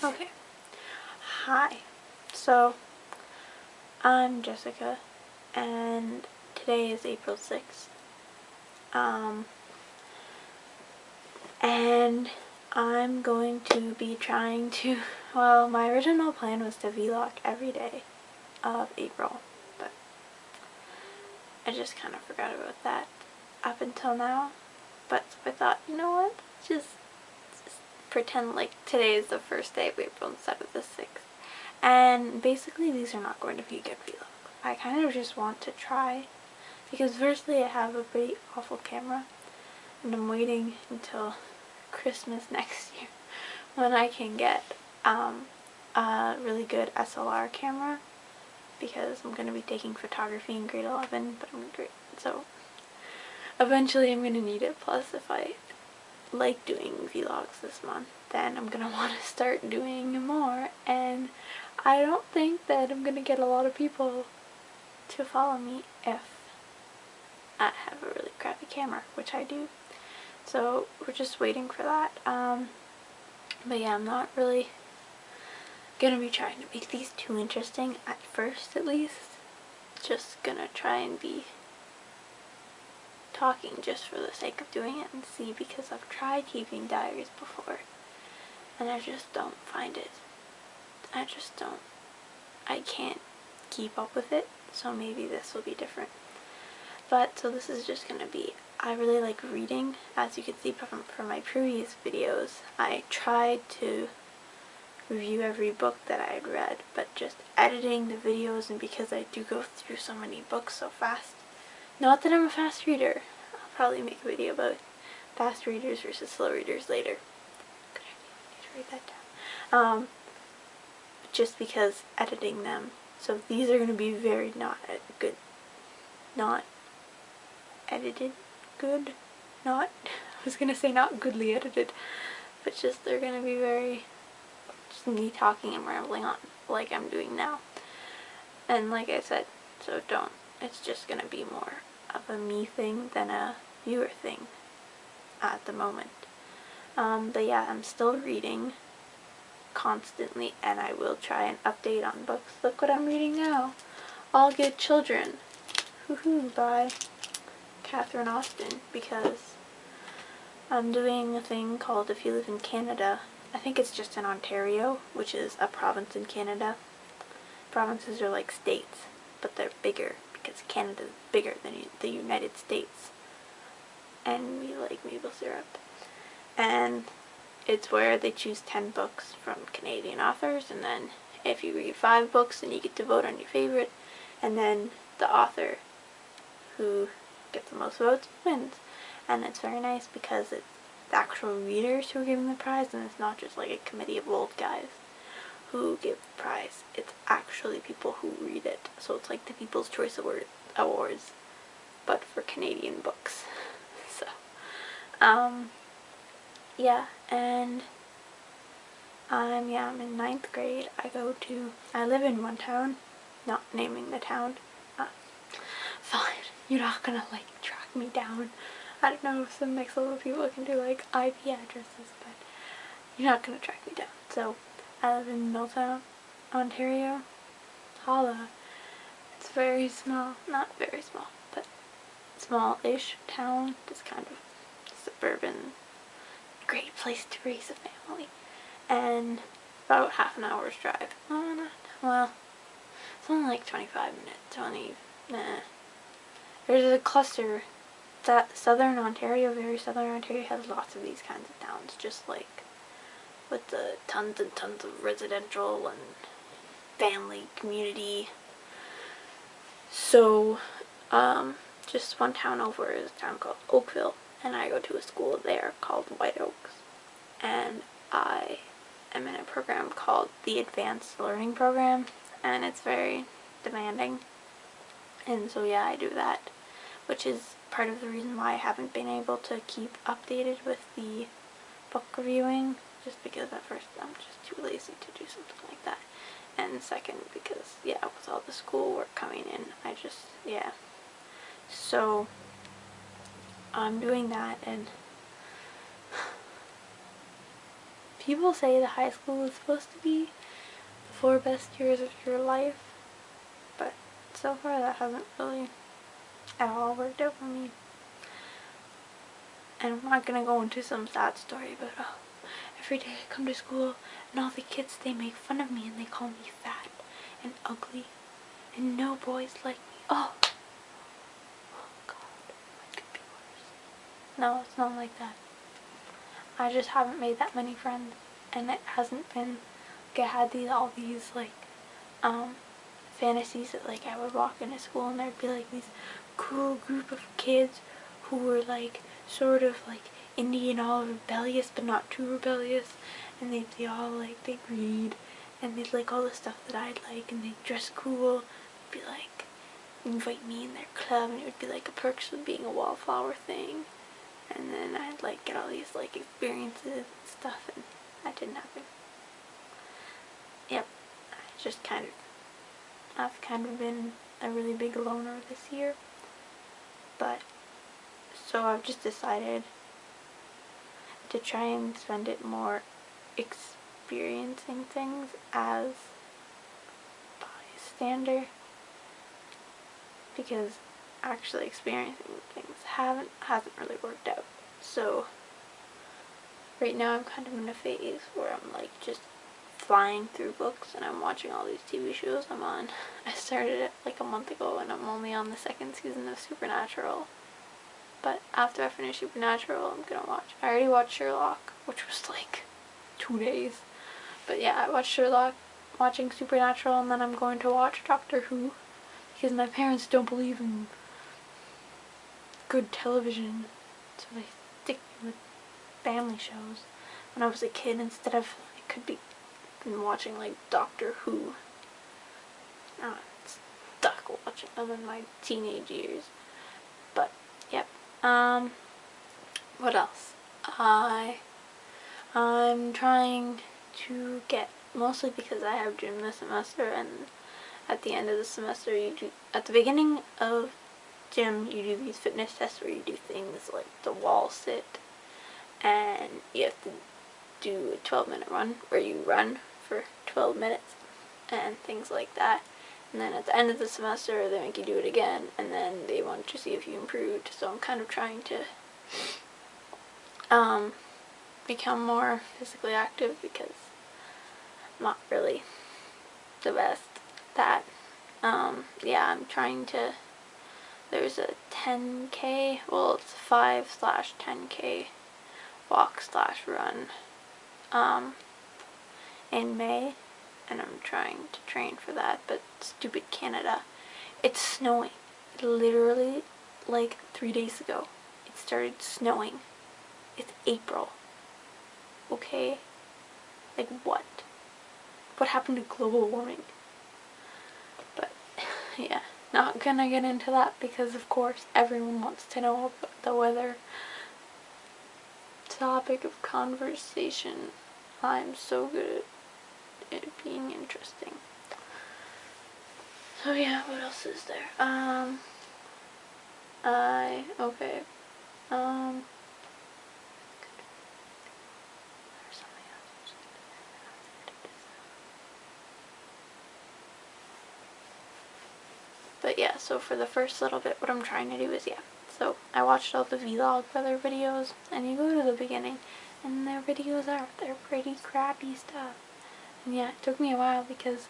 Okay. Hi. So, I'm Jessica, and today is April 6th. And I'm going to be trying to, well, my original plan was to vlog every day of April, but I just kind of forgot about that up until now. But I thought, you know what, just pretend like today is the first day of April instead of the 6th. And basically these are not going to be good vlogs. I kind of just want to try, because firstly I have a pretty awful camera and I'm waiting until Christmas next year when I can get a really good SLR camera, because I'm going to be taking photography in grade 11, but I'm in grade, so eventually I'm going to need it. Plus, if I like doing vlogs this month, then I'm gonna want to start doing more, and I don't think that I'm gonna get a lot of people to follow me if I have a really crappy camera, which I do. So we're just waiting for that. But yeah, I'm not really gonna be trying to make these too interesting at first, at least. Just gonna try and be talking just for the sake of doing it and see, because I've tried keeping diaries before and I just don't find it. I can't keep up with it, so maybe this will be different. But so this is just gonna be, I really like reading, as you can see from my previous videos. I tried to review every book that I had read, but just editing the videos, and because I do go through so many books so fast, not that I'm a fast reader, I'll probably make a video about fast readers versus slow readers later. Good idea, I need to write that down. Just because editing them, so these are going to be very not edited good, not, I was going to say not goodly edited, but just they're going to be very, just me talking and rambling on like I'm doing now. And like I said, so don't, it's just going to be more of a me thing than a viewer thing at the moment. But yeah, I'm still reading constantly, and I will try and update on books. Look what I'm reading now. All Good Children, by Catherine Austin, because I'm doing a thing called If You Live in Canada. I think it's just in Ontario, which is a province in Canada. Provinces are like states, but they're bigger because Canada's bigger than the United States. And we like maple syrup. And it's where they choose 10 books from Canadian authors, and then if you read 5 books, then you get to vote on your favorite, and then the author who gets the most votes wins. And it's very nice because it's the actual readers who are giving the prize, and it's not just like a committee of old guys who give the prize. It's actually people who read it. So it's like the People's Choice Awards, but for Canadian books. So, yeah, and I'm in 9th grade. I live in one town, not naming the town. Fine, you're not gonna like track me down. I don't know if some next level people can do like IP addresses, but you're not gonna track me down. So I live in Milltown, Ontario. Holla. It's very small, not very small, but small-ish town. Just kind of suburban, great place to raise a family. And about half an hour's drive. Well, it's only like 25 minutes, There's a cluster that southern Ontario has lots of these kinds of towns, just like with the tons and tons of residential and family community. So, just one town over is a town called Oakville, and I go to a school there called White Oaks, and I am in a program called the Advanced Learning Program, and it's very demanding. And so yeah, I do that, which is part of the reason why I haven't been able to keep updated with the book reviewing, just because at first I'm just too lazy to do something like that, and second because, yeah, with all the schoolwork coming in, so I'm doing that, and people say the high school is supposed to be the 4 best years of your life, but so far that hasn't really at all worked out for me. And I'm not gonna go into some sad story, but every day I come to school and all the kids, they make fun of me and they call me fat and ugly and no boys like me. Oh God, it could be worse. No, it's not like that. I just haven't made that many friends, and it hasn't been like I had all these like fantasies that like I would walk into school and there'd be like these cool group of kids who were like sort of like Indian, all rebellious but not too rebellious, and they'd be all like, they'd read and they'd like all the stuff that I'd like, and they'd dress cool, be like invite me in their club, and it would be like a perks of being a wallflower thing, and then I'd like get all these like experiences and stuff, and that didn't happen. Yep, I've kind of been a really big loner this year, but so I've just decided to try and spend it more experiencing things as bystander, because actually experiencing things hasn't really worked out. So right now I'm kind of in a phase where I'm like just flying through books and I'm watching all these TV shows I'm on. I started it like a month ago and I'm only on the 2nd season of Supernatural. But after I finish Supernatural, I'm gonna watch, I already watched Sherlock, which was like 2 days. But yeah, I watched Sherlock, watching Supernatural, and then I'm going to watch Doctor Who, because my parents don't believe in good television, so they stick me with family shows. When I was a kid, instead of, I could be watching like Doctor Who. I'm stuck watching them in my teenage years. But, yep. What else? I'm trying to get, mostly because I have gym this semester, and at the end of the semester at the beginning of gym you do these fitness tests where you do things like the wall sit, and you have to do a 12-minute run where you run for 12 minutes and things like that. And then at the end of the semester they make you do it again, and then they want to see if you improved. So I'm kind of trying to become more physically active, because I'm not really the best at that. Yeah, I'm trying to, there's a 10k, well it's 5/10k walk/run in May, and I'm trying to train for that, but stupid Canada, it's snowing. Literally like 3 days ago it started snowing. It's April. Okay? Like what? What happened to global warming? But yeah, not gonna get into that because of course everyone wants to know about the weather. Topic of conversation. I'm so good at it being interesting. So yeah, what else is there? Okay. But yeah, so for the first little bit, what I'm trying to do is, yeah, so I watched all the Vlogbrother videos, and you go to the beginning, and their videos they're pretty crappy stuff. And yeah, it took me a while because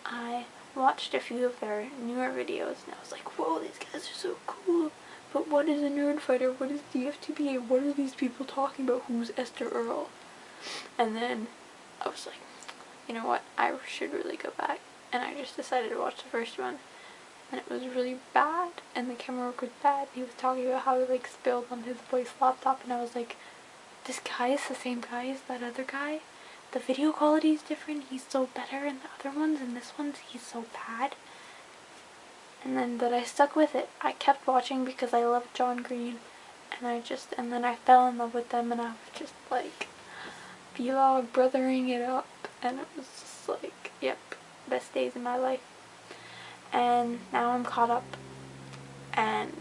I watched a few of their newer videos, and I was like, whoa, these guys are so cool. But what is a Nerdfighter? What is DFTBA? What are these people talking about? Who's Esther Earl? And then I was like, you know what, I should really go back. And I just decided to watch the first one, and it was really bad, and the camera work was bad. He was talking about how he like spilled on his boy's laptop, and I was like, this guy is the same guy as that other guy. The video quality is different. He's so better in the other ones, and this one's he's so bad. And then, but I stuck with it. I kept watching because I love John Green, and then I fell in love with them, and I was just like Vlogbrothering it up, and it was just like, yep, best days in my life. And now I'm caught up, and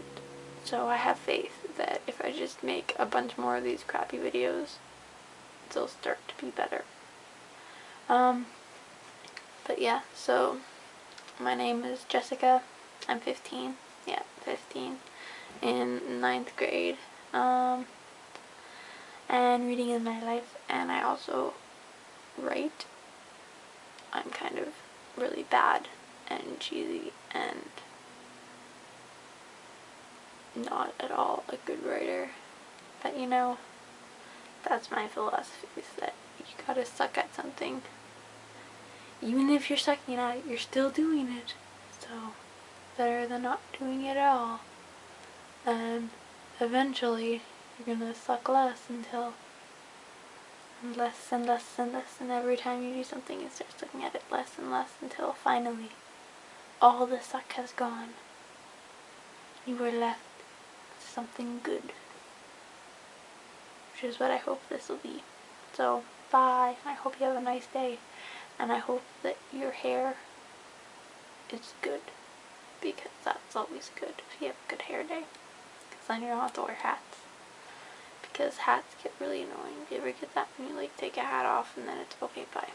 so I have faith that if I just make a bunch more of these crappy videos, they'll start to be better. But yeah, so my name is Jessica. I'm 15. Yeah, 15. In ninth grade. And reading is my life, and I also write. I'm kind of really bad and cheesy and not at all a good writer. But you know, that's my philosophy, is that you gotta suck at something. Even if you're sucking at it, you're still doing it. So, better than not doing it at all. And eventually, you're gonna suck less until less and less and less, and every time you do something you start sucking at it less and less until finally all the suck has gone. You were left with something good, which is what I hope this will be. So, bye. I hope you have a nice day, and I hope that your hair is good, because that's always good if you have a good hair day, because then you don't have to wear hats. Because hats get really annoying. Do you ever get that when you like take a hat off and then it's okay, bye.